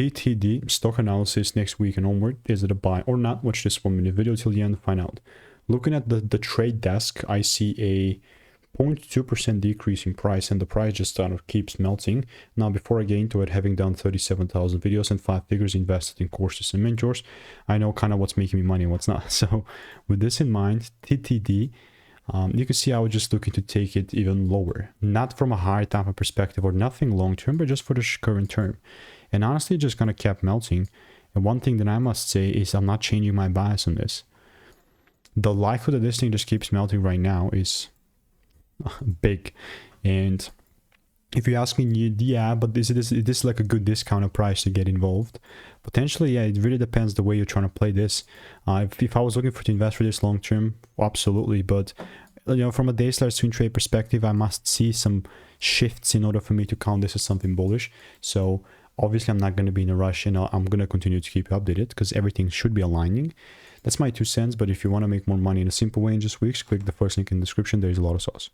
TTD stock analysis next week and onward. Is it a buy or not? Watch this 1 minute video till the end to find out. Looking at the trade desk, I see a 0.2% decrease in price, and the price just kind of keeps melting. Now, before I get into it, having done 37,000 videos and 5 figures invested in courses and mentors, I know kind of what's making me money and what's not. So with this in mind, TTD, you can see I was just looking to take it even lower, not from a higher time of perspective or nothing long term, but just for the current term. And honestly, just kind of kept melting. And one thing that I must say is I'm not changing my bias on this. The likelihood that this thing just keeps melting right now is big. And if you ask me, yeah, but is this like a good discounted price to get involved? Potentially, yeah, it really depends the way you're trying to play this. If I was looking to invest for this long term, absolutely. But you know, from a day-slash swing trade perspective, I must see some shifts in order for me to count this as something bullish. So obviously, I'm not going to be in a rush, and I'm going to continue to keep you updated because everything should be aligning. That's my 2 cents. But if you want to make more money in a simple way in just weeks, click the first link in the description. There's a lot of sauce.